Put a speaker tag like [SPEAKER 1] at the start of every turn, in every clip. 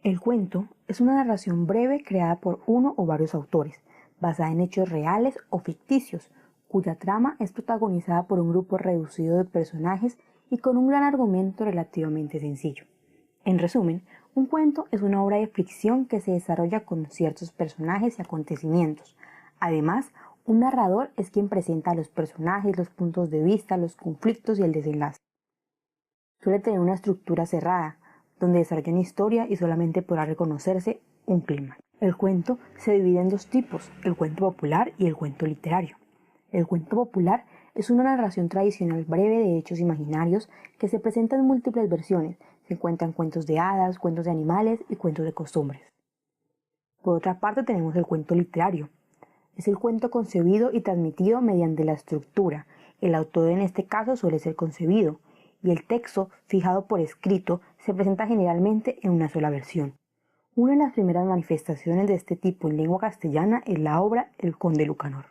[SPEAKER 1] El cuento es una narración breve creada por uno o varios autores, basada en hechos reales o ficticios, cuya trama es protagonizada por un grupo reducido de personajes y con un gran argumento relativamente sencillo. En resumen, un cuento es una obra de ficción que se desarrolla con ciertos personajes y acontecimientos. Además, un narrador es quien presenta a los personajes, los puntos de vista, los conflictos y el desenlace. Suele tener una estructura cerrada, donde desarrolla una historia y solamente podrá reconocerse un clima. El cuento se divide en dos tipos, el cuento popular y el cuento literario. El cuento popular es una narración tradicional breve de hechos imaginarios que se presenta en múltiples versiones. Se encuentran cuentos de hadas, cuentos de animales y cuentos de costumbres. Por otra parte tenemos el cuento literario. Es el cuento concebido y transmitido mediante la estructura. El autor en este caso suele ser concebido y el texto fijado por escrito se presenta generalmente en una sola versión. Una de las primeras manifestaciones de este tipo en lengua castellana es la obra El Conde Lucanor.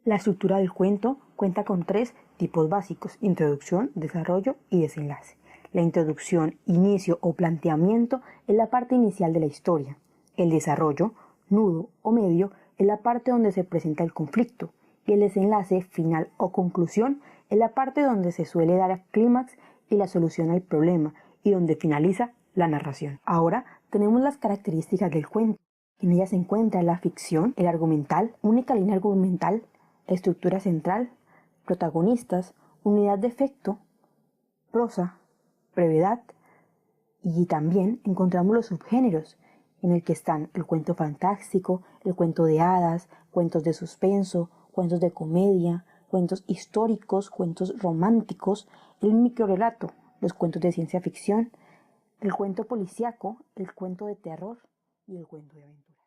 [SPEAKER 1] La estructura del cuento cuenta con tres tipos básicos: introducción, desarrollo y desenlace. La introducción, inicio o planteamiento es la parte inicial de la historia. El desarrollo, nudo o medio, es la parte donde se presenta el conflicto, y el desenlace, final o conclusión, es la parte donde se suele dar el clímax y la solución al problema, y donde finaliza la narración. Ahora tenemos las características del cuento. En ella se encuentra la ficción, el argumental, única línea argumental, estructura central, protagonistas, unidad de efecto, prosa, brevedad, y también encontramos los subgéneros, en el que están el cuento fantástico, el cuento de hadas, cuentos de suspenso, cuentos de comedia, cuentos históricos, cuentos románticos, el microrrelato, los cuentos de ciencia ficción, el cuento policíaco, el cuento de terror y el cuento de aventuras.